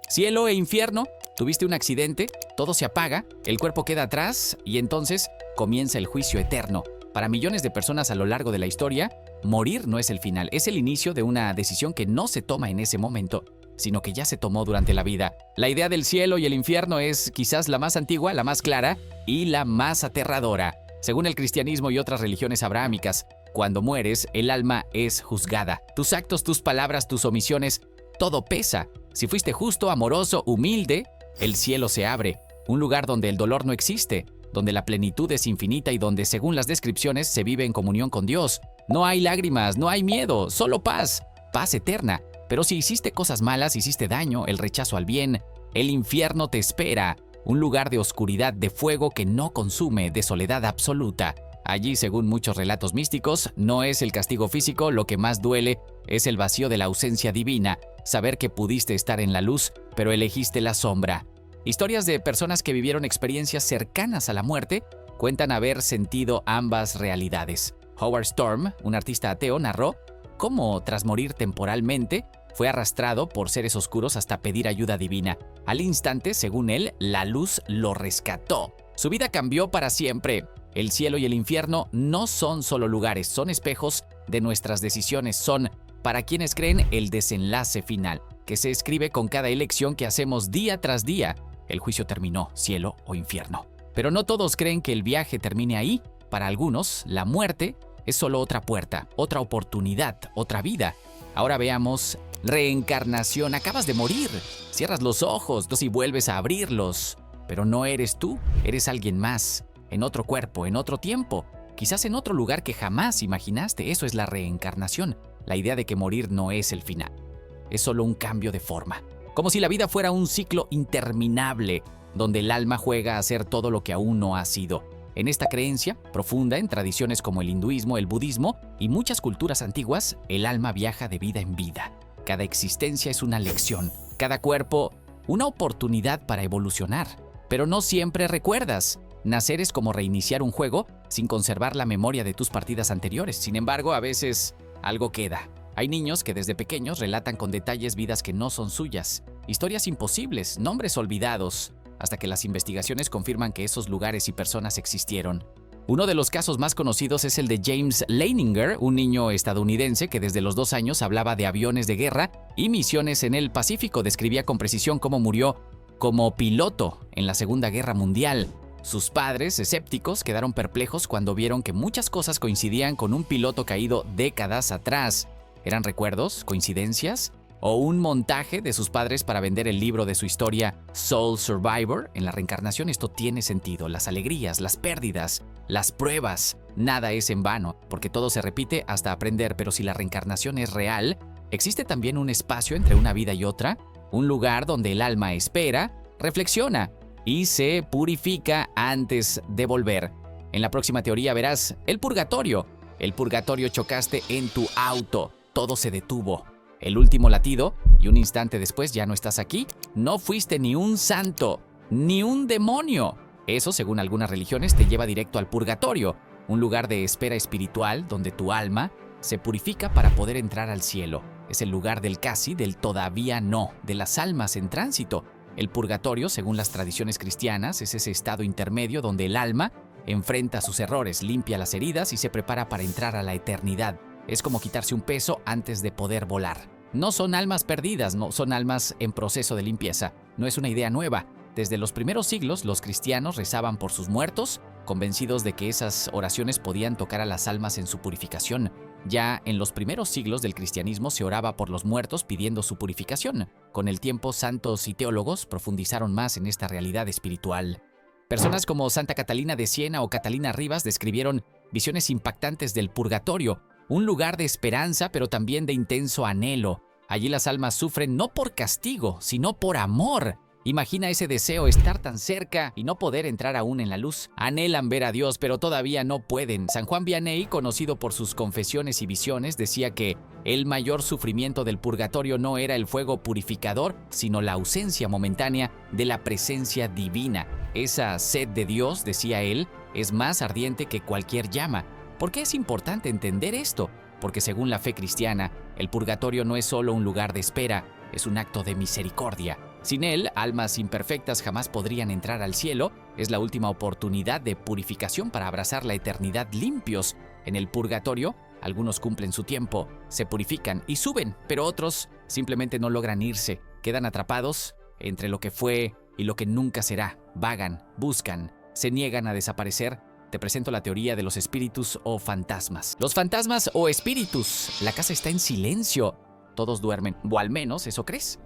Cielo e infierno, tuviste un accidente, todo se apaga, el cuerpo queda atrás y entonces comienza el juicio eterno. Para millones de personas a lo largo de la historia, morir no es el final, es el inicio de una decisión que no se toma en ese momento, sino que ya se tomó durante la vida. La idea del cielo y el infierno es quizás la más antigua, la más clara y la más aterradora. Según el cristianismo y otras religiones abrahámicas, cuando mueres, el alma es juzgada. Tus actos, tus palabras, tus omisiones, todo pesa. Si fuiste justo, amoroso, humilde, el cielo se abre, un lugar donde el dolor no existe, donde la plenitud es infinita y donde, según las descripciones, se vive en comunión con Dios. No hay lágrimas, no hay miedo, solo paz, paz eterna. Pero si hiciste cosas malas, hiciste daño, el rechazo al bien, el infierno te espera, un lugar de oscuridad, de fuego que no consume, de soledad absoluta. Allí, según muchos relatos místicos, no es el castigo físico lo que más duele, es el vacío de la ausencia divina, saber que pudiste estar en la luz, pero elegiste la sombra. Historias de personas que vivieron experiencias cercanas a la muerte cuentan haber sentido ambas realidades. Howard Storm, un artista ateo, narró cómo, tras morir temporalmente, fue arrastrado por seres oscuros hasta pedir ayuda divina. Al instante, según él, la luz lo rescató. Su vida cambió para siempre. El cielo y el infierno no son solo lugares, son espejos de nuestras decisiones, son, para quienes creen, el desenlace final, que se escribe con cada elección que hacemos día tras día. El juicio terminó, cielo o infierno. Pero no todos creen que el viaje termine ahí. Para algunos, la muerte es solo otra puerta, otra oportunidad, otra vida. Ahora veamos reencarnación. Acabas de morir. Cierras los ojos, y vuelves a abrirlos. Pero no eres tú, eres alguien más. En otro cuerpo, en otro tiempo, quizás en otro lugar que jamás imaginaste. Eso es la reencarnación, la idea de que morir no es el final, es solo un cambio de forma. Como si la vida fuera un ciclo interminable, donde el alma juega a ser todo lo que aún no ha sido. En esta creencia, profunda en tradiciones como el hinduismo, el budismo y muchas culturas antiguas, el alma viaja de vida en vida. Cada existencia es una lección, cada cuerpo una oportunidad para evolucionar. Pero no siempre recuerdas. Nacer es como reiniciar un juego sin conservar la memoria de tus partidas anteriores. Sin embargo, a veces algo queda. Hay niños que desde pequeños relatan con detalles vidas que no son suyas, historias imposibles, nombres olvidados, hasta que las investigaciones confirman que esos lugares y personas existieron. Uno de los casos más conocidos es el de James Leininger, un niño estadounidense que desde los 2 años hablaba de aviones de guerra y misiones en el Pacífico. Describía con precisión cómo murió como piloto en la Segunda Guerra Mundial. Sus padres, escépticos, quedaron perplejos cuando vieron que muchas cosas coincidían con un piloto caído décadas atrás. ¿Eran recuerdos, coincidencias o un montaje de sus padres para vender el libro de su historia Soul Survivor? En la reencarnación esto tiene sentido. Las alegrías, las pérdidas, las pruebas, nada es en vano, porque todo se repite hasta aprender. Pero si la reencarnación es real, ¿existe también un espacio entre una vida y otra? Un lugar donde el alma espera, reflexiona y se purifica antes de volver. En la próxima teoría verás el purgatorio. El purgatorio: chocaste en tu auto, todo se detuvo. El último latido y un instante después ya no estás aquí. No fuiste ni un santo, ni un demonio. Eso, según algunas religiones, te lleva directo al purgatorio, un lugar de espera espiritual donde tu alma se purifica para poder entrar al cielo. Es el lugar del casi, del todavía no, de las almas en tránsito. El purgatorio, según las tradiciones cristianas, es ese estado intermedio donde el alma enfrenta sus errores, limpia las heridas y se prepara para entrar a la eternidad. Es como quitarse un peso antes de poder volar. No son almas perdidas, no son almas en proceso de limpieza. No es una idea nueva. Desde los primeros siglos, los cristianos rezaban por sus muertos, convencidos de que esas oraciones podían tocar a las almas en su purificación. Ya en los primeros siglos del cristianismo se oraba por los muertos pidiendo su purificación. Con el tiempo, santos y teólogos profundizaron más en esta realidad espiritual. Personas como Santa Catalina de Siena o Catalina Rivas describieron visiones impactantes del purgatorio, un lugar de esperanza pero también de intenso anhelo. Allí las almas sufren no por castigo, sino por amor. Imagina ese deseo, estar tan cerca y no poder entrar aún en la luz. Anhelan ver a Dios, pero todavía no pueden. San Juan Vianney, conocido por sus confesiones y visiones, decía que el mayor sufrimiento del purgatorio no era el fuego purificador, sino la ausencia momentánea de la presencia divina. Esa sed de Dios, decía él, es más ardiente que cualquier llama. ¿Por qué es importante entender esto? Porque según la fe cristiana, el purgatorio no es solo un lugar de espera, es un acto de misericordia. Sin él, almas imperfectas jamás podrían entrar al cielo. Es la última oportunidad de purificación para abrazar la eternidad limpios. En el purgatorio, algunos cumplen su tiempo, se purifican y suben, pero otros simplemente no logran irse. Quedan atrapados entre lo que fue y lo que nunca será. Vagan, buscan, se niegan a desaparecer. Te presento la teoría de los espíritus o fantasmas. Los fantasmas o espíritus. La casa está en silencio. Todos duermen, o al menos eso crees.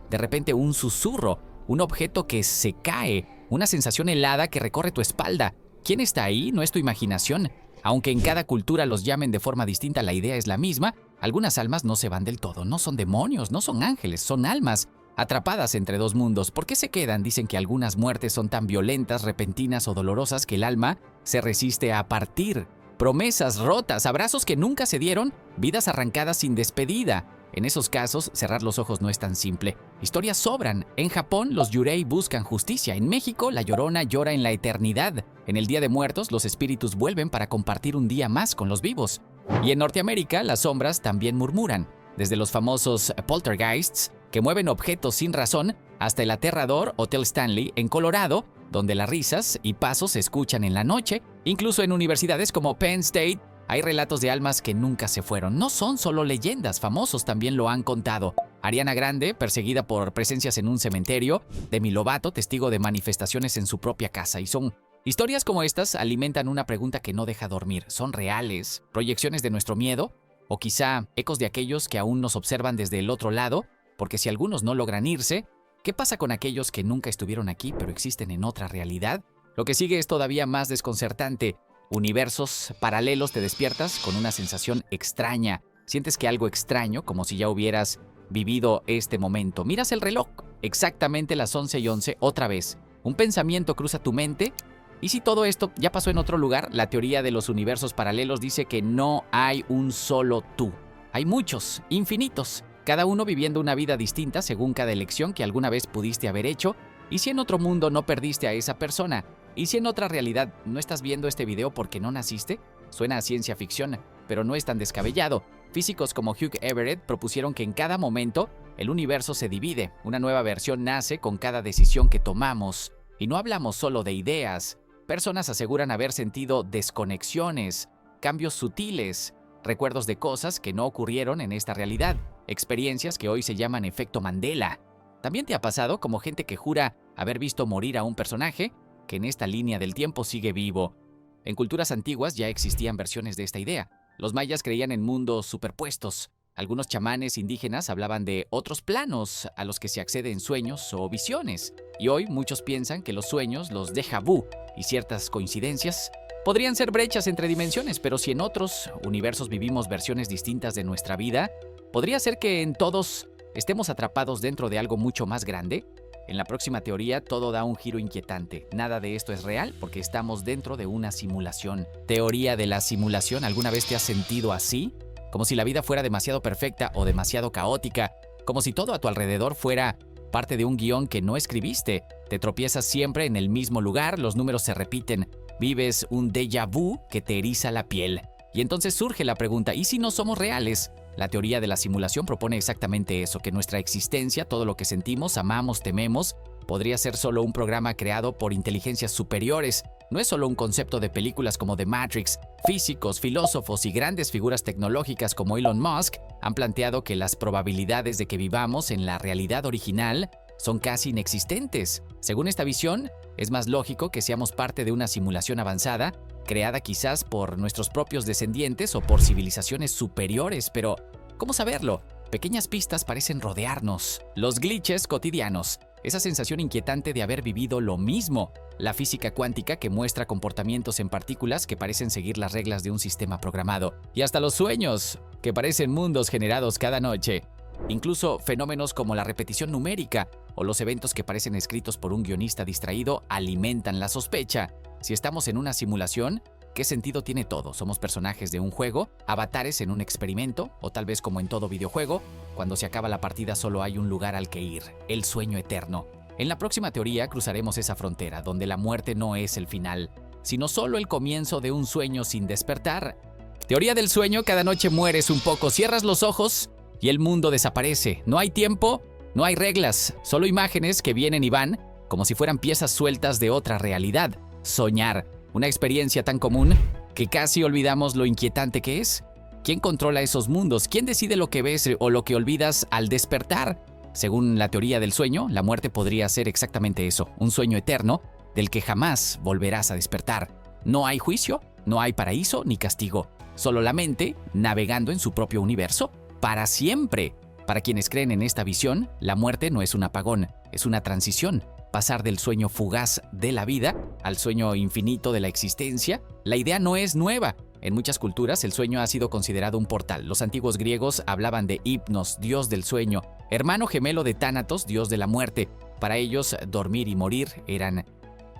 De repente un susurro, un objeto que se cae, una sensación helada que recorre tu espalda. ¿Quién está ahí? No es tu imaginación. Aunque en cada cultura los llamen de forma distinta, la idea es la misma. Algunas almas no se van del todo, no son demonios, no son ángeles, son almas atrapadas entre dos mundos. ¿Por qué se quedan? Dicen que algunas muertes son tan violentas, repentinas o dolorosas que el alma se resiste a partir. Promesas rotas, abrazos que nunca se dieron, vidas arrancadas sin despedida. En esos casos, cerrar los ojos no es tan simple. Historias sobran. En Japón, los yurei buscan justicia. En México, la Llorona llora en la eternidad. En el Día de Muertos, los espíritus vuelven para compartir un día más con los vivos. Y en Norteamérica, las sombras también murmuran. Desde los famosos poltergeists, que mueven objetos sin razón, hasta el aterrador Hotel Stanley en Colorado, donde las risas y pasos se escuchan en la noche. Incluso en universidades como Penn State, hay relatos de almas que nunca se fueron. No son solo leyendas, famosos también lo han contado. Ariana Grande, perseguida por presencias en un cementerio. Demi Lovato, testigo de manifestaciones en su propia casa. Y son historias como estas alimentan una pregunta que no deja dormir. ¿Son reales? ¿Proyecciones de nuestro miedo? ¿O quizá ecos de aquellos que aún nos observan desde el otro lado? Porque si algunos no logran irse, ¿qué pasa con aquellos que nunca estuvieron aquí pero existen en otra realidad? Lo que sigue es todavía más desconcertante. Universos paralelos, te despiertas con una sensación extraña. Sientes que algo extraño, como si ya hubieras vivido este momento. Miras el reloj, exactamente las 11:11 otra vez. Un pensamiento cruza tu mente. ¿Y si todo esto ya pasó en otro lugar? La teoría de los universos paralelos dice que no hay un solo tú. Hay muchos, infinitos, cada uno viviendo una vida distinta según cada elección que alguna vez pudiste haber hecho. ¿Y si en otro mundo no perdiste a esa persona? ¿Y si en otra realidad no estás viendo este video porque no naciste? Suena a ciencia ficción, pero no es tan descabellado. Físicos como Hugh Everett propusieron que en cada momento el universo se divide. Una nueva versión nace con cada decisión que tomamos. Y no hablamos solo de ideas. Personas aseguran haber sentido desconexiones, cambios sutiles, recuerdos de cosas que no ocurrieron en esta realidad, experiencias que hoy se llaman efecto Mandela. ¿También te ha pasado como gente que jura haber visto morir a un personaje que en esta línea del tiempo sigue vivo? En culturas antiguas ya existían versiones de esta idea. Los mayas creían en mundos superpuestos. Algunos chamanes indígenas hablaban de otros planos a los que se accede en sueños o visiones. Y hoy muchos piensan que los sueños, los déjà vu y ciertas coincidencias podrían ser brechas entre dimensiones, pero si en otros universos vivimos versiones distintas de nuestra vida, ¿podría ser que en todos estemos atrapados dentro de algo mucho más grande? En la próxima teoría todo da un giro inquietante. Nada de esto es real porque estamos dentro de una simulación. Teoría de la simulación, ¿alguna vez te has sentido así? Como si la vida fuera demasiado perfecta o demasiado caótica, como si todo a tu alrededor fuera parte de un guión que no escribiste. Te tropiezas siempre en el mismo lugar, los números se repiten, vives un déjà vu que te eriza la piel. Y entonces surge la pregunta, ¿y si no somos reales? La teoría de la simulación propone exactamente eso, que nuestra existencia, todo lo que sentimos, amamos, tememos, podría ser solo un programa creado por inteligencias superiores. No es solo un concepto de películas como The Matrix. Físicos, filósofos y grandes figuras tecnológicas como Elon Musk han planteado que las probabilidades de que vivamos en la realidad original son casi inexistentes. Según esta visión, es más lógico que seamos parte de una simulación avanzada, creada quizás por nuestros propios descendientes o por civilizaciones superiores, pero ¿cómo saberlo? Pequeñas pistas parecen rodearnos. Los glitches cotidianos, esa sensación inquietante de haber vivido lo mismo. La física cuántica que muestra comportamientos en partículas que parecen seguir las reglas de un sistema programado. Y hasta los sueños, que parecen mundos generados cada noche. Incluso fenómenos como la repetición numérica o los eventos que parecen escritos por un guionista distraído alimentan la sospecha. Si estamos en una simulación, ¿qué sentido tiene todo? ¿Somos personajes de un juego, avatares en un experimento? O tal vez como en todo videojuego, cuando se acaba la partida solo hay un lugar al que ir, el sueño eterno. En la próxima teoría cruzaremos esa frontera, donde la muerte no es el final, sino solo el comienzo de un sueño sin despertar. Teoría del sueño, cada noche mueres un poco, cierras los ojos y el mundo desaparece. No hay tiempo No hay reglas, solo imágenes que vienen y van, como si fueran piezas sueltas de otra realidad. Soñar, una experiencia tan común que casi olvidamos lo inquietante que es. ¿Quién controla esos mundos? ¿Quién decide lo que ves o lo que olvidas al despertar? Según la teoría del sueño, la muerte podría ser exactamente eso, un sueño eterno del que jamás volverás a despertar. No hay juicio, no hay paraíso ni castigo, solo la mente navegando en su propio universo para siempre. Para quienes creen en esta visión, la muerte no es un apagón, es una transición. Pasar del sueño fugaz de la vida al sueño infinito de la existencia. La idea no es nueva. En muchas culturas el sueño ha sido considerado un portal. Los antiguos griegos hablaban de Hipnos, dios del sueño, hermano gemelo de Tánatos, dios de la muerte. Para ellos, dormir y morir eran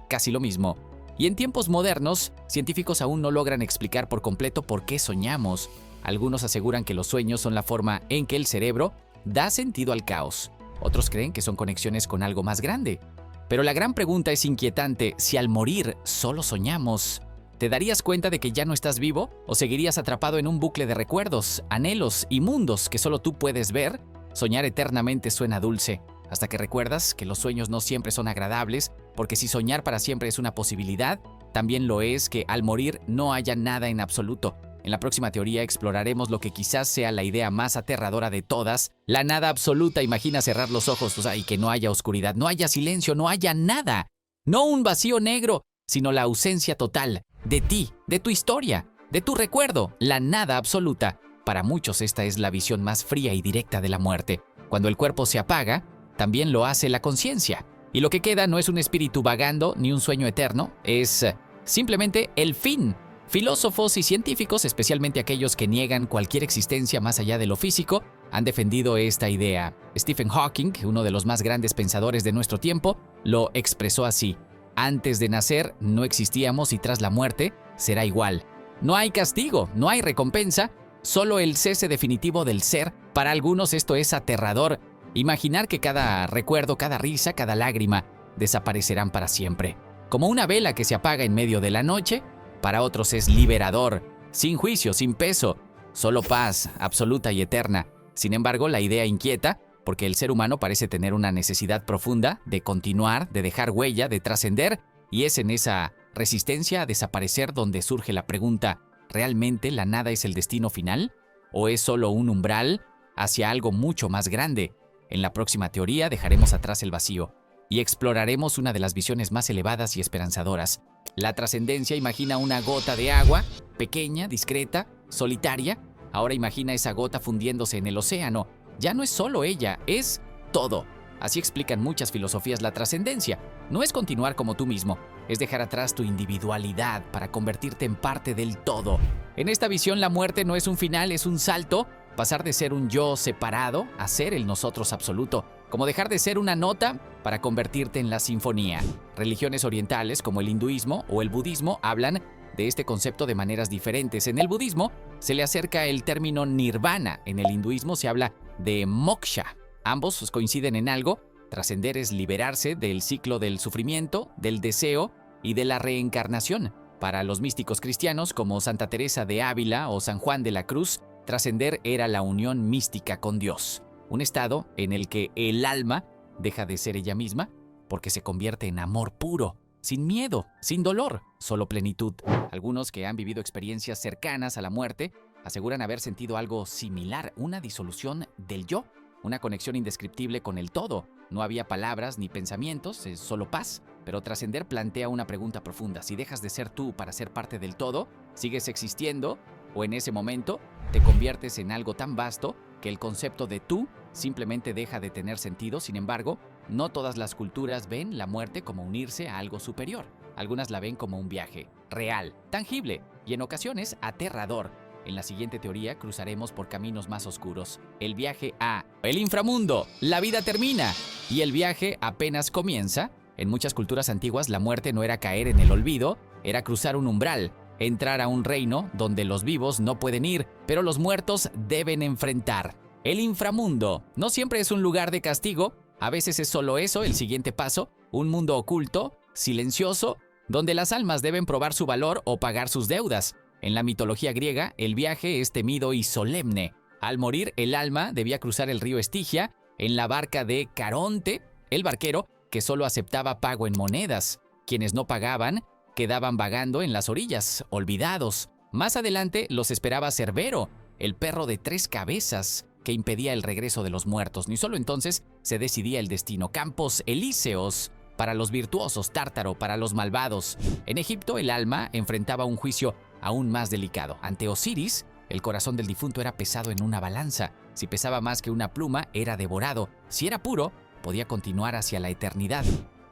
casi lo mismo. Y en tiempos modernos, científicos aún no logran explicar por completo por qué soñamos. Algunos aseguran que los sueños son la forma en que el cerebro da sentido al caos. Otros creen que son conexiones con algo más grande. Pero la gran pregunta es inquietante: si al morir solo soñamos, ¿te darías cuenta de que ya no estás vivo? ¿O seguirías atrapado en un bucle de recuerdos, anhelos y mundos que solo tú puedes ver? Soñar eternamente suena dulce, hasta que recuerdas que los sueños no siempre son agradables, porque si soñar para siempre es una posibilidad, también lo es que al morir no haya nada en absoluto. En la próxima teoría exploraremos lo que quizás sea la idea más aterradora de todas, la nada absoluta. Imagina cerrar los ojos, y que no haya oscuridad, no haya silencio, no haya nada. No un vacío negro, sino la ausencia total de ti, de tu historia, de tu recuerdo, la nada absoluta. Para muchos esta es la visión más fría y directa de la muerte. Cuando el cuerpo se apaga, también lo hace la conciencia. Y lo que queda no es un espíritu vagando ni un sueño eterno, es simplemente el fin. Filósofos y científicos, especialmente aquellos que niegan cualquier existencia más allá de lo físico, han defendido esta idea. Stephen Hawking, uno de los más grandes pensadores de nuestro tiempo, lo expresó así: antes de nacer no existíamos y tras la muerte será igual. No hay castigo, no hay recompensa, solo el cese definitivo del ser. Para algunos esto es aterrador. Imaginar que cada recuerdo, cada risa, cada lágrima desaparecerán para siempre. Como una vela que se apaga en medio de la noche, para otros es liberador, sin juicio, sin peso, solo paz absoluta y eterna. Sin embargo, la idea inquieta, porque el ser humano parece tener una necesidad profunda de continuar, de dejar huella, de trascender, y es en esa resistencia a desaparecer donde surge la pregunta: ¿realmente la nada es el destino final? ¿O es solo un umbral hacia algo mucho más grande? En la próxima teoría dejaremos atrás el vacío y exploraremos una de las visiones más elevadas y esperanzadoras. La trascendencia imagina una gota de agua, pequeña, discreta, solitaria. Ahora imagina esa gota fundiéndose en el océano. Ya no es solo ella, es todo. Así explican muchas filosofías la trascendencia. No es continuar como tú mismo, es dejar atrás tu individualidad para convertirte en parte del todo. En esta visión la muerte no es un final, es un salto. Pasar de ser un yo separado a ser el nosotros absoluto, como dejar de ser una nota para convertirte en la sinfonía. Religiones orientales como el hinduismo o el budismo hablan de este concepto de maneras diferentes. En el budismo se le acerca el término nirvana, en el hinduismo se habla de moksha. Ambos coinciden en algo: trascender es liberarse del ciclo del sufrimiento, del deseo y de la reencarnación. Para los místicos cristianos como Santa Teresa de Ávila o San Juan de la Cruz, trascender era la unión mística con Dios, un estado en el que el alma deja de ser ella misma porque se convierte en amor puro, sin miedo, sin dolor, solo plenitud. Algunos que han vivido experiencias cercanas a la muerte aseguran haber sentido algo similar, una disolución del yo, una conexión indescriptible con el todo. No había palabras ni pensamientos, es solo paz. Pero trascender plantea una pregunta profunda: si dejas de ser tú para ser parte del todo, ¿sigues existiendo? ¿O en ese momento te conviertes en algo tan vasto que el concepto de tú simplemente deja de tener sentido? Sin embargo, no todas las culturas ven la muerte como unirse a algo superior. Algunas la ven como un viaje real, tangible y en ocasiones aterrador. En la siguiente teoría cruzaremos por caminos más oscuros. El viaje a el inframundo. La vida termina y el viaje apenas comienza. En muchas culturas antiguas la muerte no era caer en el olvido, era cruzar un umbral, entrar a un reino donde los vivos no pueden ir, pero los muertos deben enfrentar. El inframundo no siempre es un lugar de castigo, a veces es solo eso, el siguiente paso, un mundo oculto, silencioso, donde las almas deben probar su valor o pagar sus deudas. En la mitología griega, el viaje es temido y solemne. Al morir, el alma debía cruzar el río Estigia, en la barca de Caronte, el barquero que solo aceptaba pago en monedas. Quienes no pagaban quedaban vagando en las orillas, olvidados. Más adelante los esperaba Cerbero, el perro de 3 cabezas, que impedía el regreso de los muertos. Ni solo entonces se decidía el destino. Campos elíseos para los virtuosos, Tártaro para los malvados. En Egipto, el alma enfrentaba un juicio aún más delicado. Ante Osiris, el corazón del difunto era pesado en una balanza. Si pesaba más que una pluma, era devorado. Si era puro, podía continuar hacia la eternidad.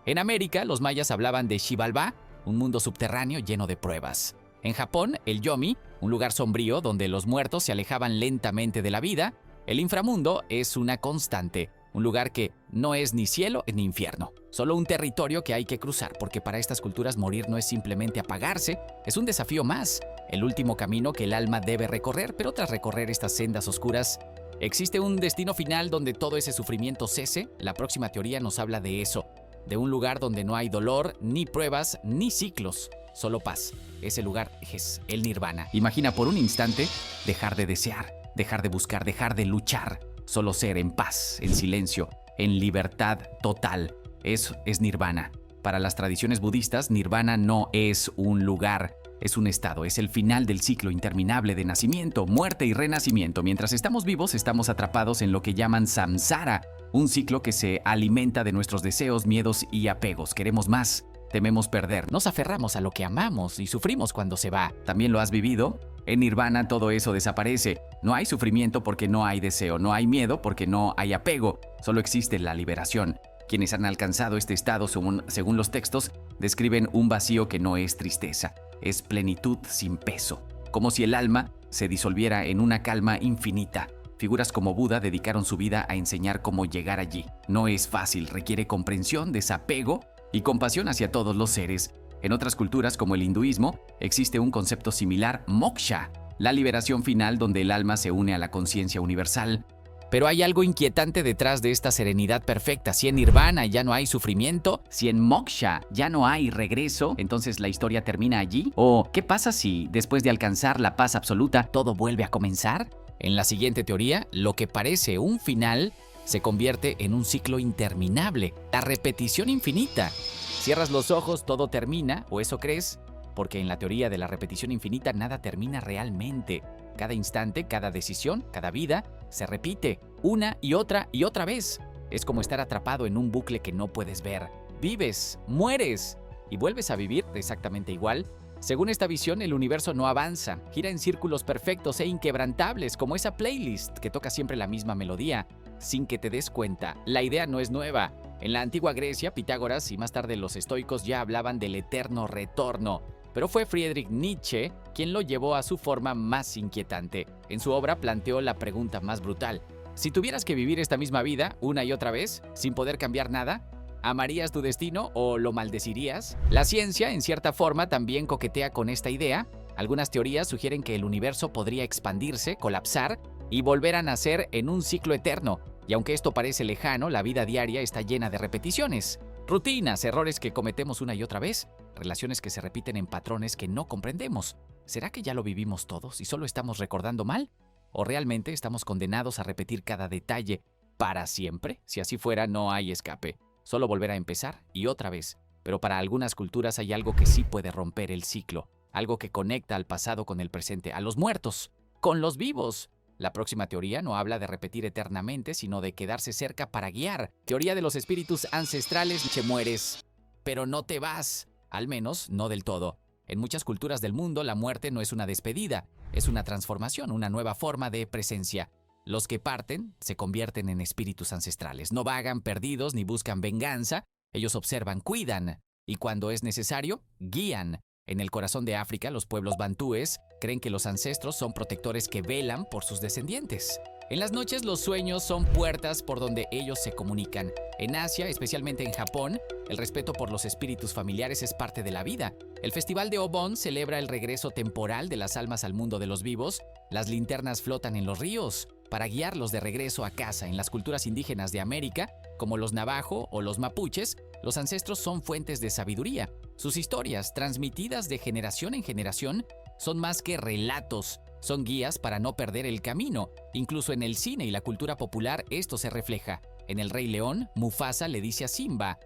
En América, los mayas hablaban de Xibalbá, un mundo subterráneo lleno de pruebas. En Japón, el Yomi, un lugar sombrío donde los muertos se alejaban lentamente de la vida. El inframundo es una constante, un lugar que no es ni cielo ni infierno, solo un territorio que hay que cruzar, porque para estas culturas morir no es simplemente apagarse, es un desafío más, el último camino que el alma debe recorrer, pero tras recorrer estas sendas oscuras, ¿existe un destino final donde todo ese sufrimiento cese? La próxima teoría nos habla de eso, de un lugar donde no hay dolor, ni pruebas, ni ciclos, solo paz. Ese lugar es el nirvana. Imagina por un instante dejar de desear, dejar de buscar, dejar de luchar, solo ser en paz, en silencio, en libertad total. Eso es nirvana. Para las tradiciones budistas, nirvana no es un lugar, es un estado, es el final del ciclo interminable de nacimiento, muerte y renacimiento. Mientras estamos vivos, estamos atrapados en lo que llaman samsara, un ciclo que se alimenta de nuestros deseos, miedos y apegos. Queremos más, tememos perder, nos aferramos a lo que amamos y sufrimos cuando se va. ¿También lo has vivido? En nirvana todo eso desaparece. No hay sufrimiento porque no hay deseo, no hay miedo porque no hay apego, solo existe la liberación. Quienes han alcanzado este estado, según los textos, describen un vacío que no es tristeza, es plenitud sin peso, como si el alma se disolviera en una calma infinita. Figuras como Buda dedicaron su vida a enseñar cómo llegar allí. No es fácil, requiere comprensión, desapego y compasión hacia todos los seres. En otras culturas, como el hinduismo, existe un concepto similar, moksha, la liberación final donde el alma se une a la conciencia universal. Pero hay algo inquietante detrás de esta serenidad perfecta. Si en nirvana ya no hay sufrimiento, si en moksha ya no hay regreso, entonces la historia termina allí. ¿O qué pasa si, después de alcanzar la paz absoluta, todo vuelve a comenzar? En la siguiente teoría, lo que parece un final se convierte en un ciclo interminable, la repetición infinita. Cierras los ojos, todo termina, o eso crees, porque en la teoría de la repetición infinita nada termina realmente. Cada instante, cada decisión, cada vida se repite una y otra vez. Es como estar atrapado en un bucle que no puedes ver. Vives, mueres y vuelves a vivir exactamente igual. Según esta visión, el universo no avanza, gira en círculos perfectos e inquebrantables, como esa playlist que toca siempre la misma melodía, sin que te des cuenta. La idea no es nueva. En la antigua Grecia, Pitágoras y más tarde los estoicos ya hablaban del eterno retorno, pero fue Friedrich Nietzsche quien lo llevó a su forma más inquietante. En su obra planteó la pregunta más brutal: si tuvieras que vivir esta misma vida una y otra vez, sin poder cambiar nada, ¿amarías tu destino o lo maldecirías? La ciencia, en cierta forma, también coquetea con esta idea. Algunas teorías sugieren que el universo podría expandirse, colapsar y volver a nacer en un ciclo eterno. Y aunque esto parece lejano, la vida diaria está llena de repeticiones, rutinas, errores que cometemos una y otra vez, relaciones que se repiten en patrones que no comprendemos. ¿Será que ya lo vivimos todos y solo estamos recordando mal? ¿O realmente estamos condenados a repetir cada detalle para siempre? Si así fuera, no hay escape. Solo volver a empezar y otra vez. Pero para algunas culturas hay algo que sí puede romper el ciclo, algo que conecta al pasado con el presente, a los muertos, con los vivos. La próxima teoría no habla de repetir eternamente, sino de quedarse cerca para guiar. Teoría de los espíritus ancestrales: te mueres, pero no te vas, al menos no del todo. En muchas culturas del mundo, la muerte no es una despedida, es una transformación, una nueva forma de presencia. Los que parten se convierten en espíritus ancestrales. No vagan perdidos ni buscan venganza. Ellos observan, cuidan y cuando es necesario, guían. En el corazón de África, los pueblos bantúes creen que los ancestros son protectores que velan por sus descendientes. En las noches, los sueños son puertas por donde ellos se comunican. En Asia, especialmente en Japón, el respeto por los espíritus familiares es parte de la vida. El Festival de Obon celebra el regreso temporal de las almas al mundo de los vivos. Las linternas flotan en los ríos para guiarlos de regreso a casa. En las culturas indígenas de América, como los navajo o los mapuches, los ancestros son fuentes de sabiduría. Sus historias, transmitidas de generación en generación, son más que relatos, son guías para no perder el camino. Incluso en el cine y la cultura popular esto se refleja. En El Rey León, Mufasa le dice a Simba: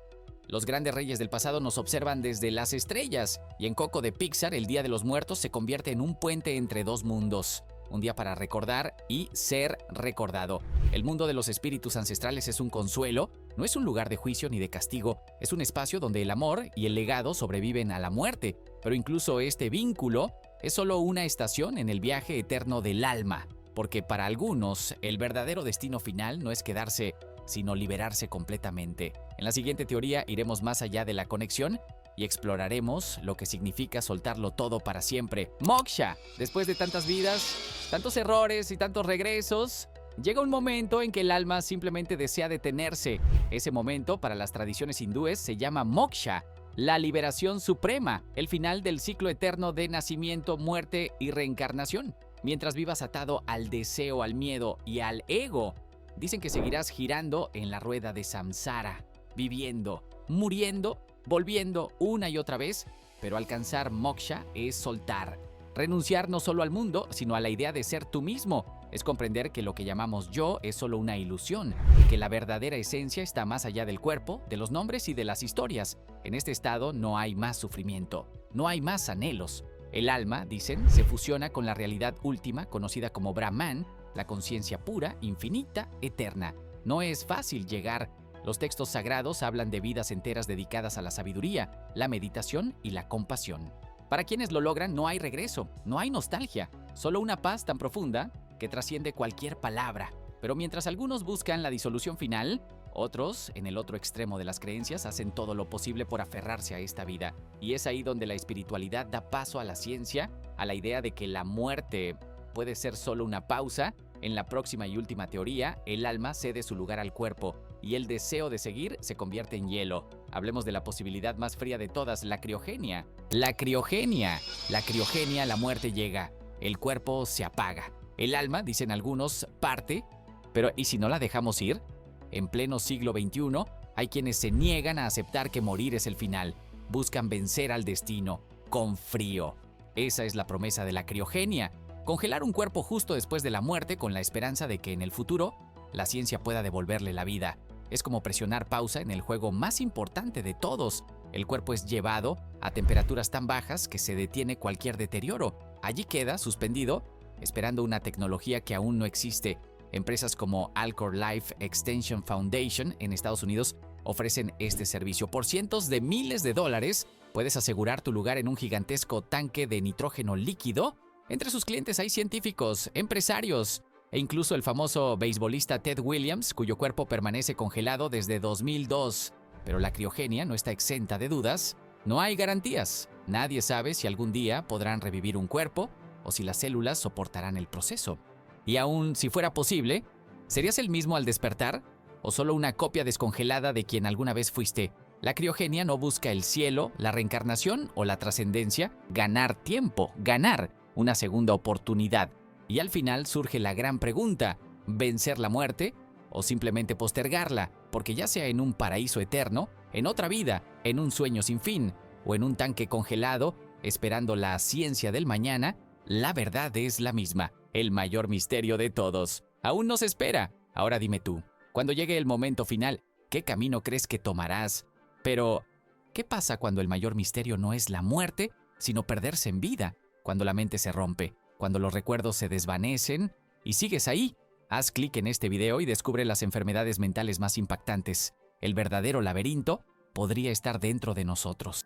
los grandes reyes del pasado nos observan desde las estrellas. Y en Coco de Pixar, el Día de los Muertos se convierte en un puente entre dos mundos. Un día para recordar y ser recordado. El mundo de los espíritus ancestrales es un consuelo, no es un lugar de juicio ni de castigo. Es un espacio donde el amor y el legado sobreviven a la muerte. Pero incluso este vínculo es solo una estación en el viaje eterno del alma. Porque para algunos, el verdadero destino final no es quedarse, sino liberarse completamente. En la siguiente teoría iremos más allá de la conexión y exploraremos lo que significa soltarlo todo para siempre. Moksha. Después de tantas vidas, tantos errores y tantos regresos, llega un momento en que el alma simplemente desea detenerse. Ese momento, para las tradiciones hindúes, se llama moksha, la liberación suprema, el final del ciclo eterno de nacimiento, muerte y reencarnación. Mientras vivas atado al deseo, al miedo y al ego, dicen que seguirás girando en la rueda de samsara, viviendo, muriendo, volviendo una y otra vez, pero alcanzar moksha es soltar. Renunciar no solo al mundo, sino a la idea de ser tú mismo. Es comprender que lo que llamamos yo es solo una ilusión, que la verdadera esencia está más allá del cuerpo, de los nombres y de las historias. En este estado no hay más sufrimiento, no hay más anhelos. El alma, dicen, se fusiona con la realidad última, conocida como Brahman, la conciencia pura, infinita, eterna. No es fácil llegar. Los textos sagrados hablan de vidas enteras dedicadas a la sabiduría, la meditación y la compasión. Para quienes lo logran no hay regreso, no hay nostalgia, solo una paz tan profunda que trasciende cualquier palabra. Pero mientras algunos buscan la disolución final, otros, en el otro extremo de las creencias, hacen todo lo posible por aferrarse a esta vida. Y es ahí donde la espiritualidad da paso a la ciencia, a la idea de que la muerte puede ser solo una pausa. En la próxima y última teoría, el alma cede su lugar al cuerpo y el deseo de seguir se convierte en hielo. Hablemos de la posibilidad más fría de todas, la criogenia. La criogenia, la muerte llega, el cuerpo se apaga. El alma, dicen algunos, parte, pero ¿y si no la dejamos ir? En pleno siglo XXI, hay quienes se niegan a aceptar que morir es el final. Buscan vencer al destino, con frío. Esa es la promesa de la criogenia. Congelar un cuerpo justo después de la muerte con la esperanza de que en el futuro la ciencia pueda devolverle la vida. Es como presionar pausa en el juego más importante de todos. El cuerpo es llevado a temperaturas tan bajas que se detiene cualquier deterioro. Allí queda, suspendido, esperando una tecnología que aún no existe. Empresas como Alcor Life Extension Foundation en Estados Unidos ofrecen este servicio. Por cientos de miles de dólares, puedes asegurar tu lugar en un gigantesco tanque de nitrógeno líquido. Entre sus clientes hay científicos, empresarios e incluso el famoso beisbolista Ted Williams, cuyo cuerpo permanece congelado desde 2002. Pero la criogenia no está exenta de dudas. No hay garantías. Nadie sabe si algún día podrán revivir un cuerpo o si las células soportarán el proceso. Y aún si fuera posible, ¿serías el mismo al despertar? ¿O solo una copia descongelada de quien alguna vez fuiste? La criogenia no busca el cielo, la reencarnación o la trascendencia. Ganar tiempo, ganar una segunda oportunidad. Y al final surge la gran pregunta: ¿vencer la muerte o simplemente postergarla? Porque ya sea en un paraíso eterno, en otra vida, en un sueño sin fin o en un tanque congelado, esperando la ciencia del mañana, la verdad es la misma, el mayor misterio de todos. Aún nos espera. Ahora dime tú, cuando llegue el momento final, ¿qué camino crees que tomarás? Pero, ¿qué pasa cuando el mayor misterio no es la muerte, sino perderse en vida? Cuando la mente se rompe, cuando los recuerdos se desvanecen y sigues ahí. Haz clic en este video y descubre las enfermedades mentales más impactantes. El verdadero laberinto podría estar dentro de nosotros.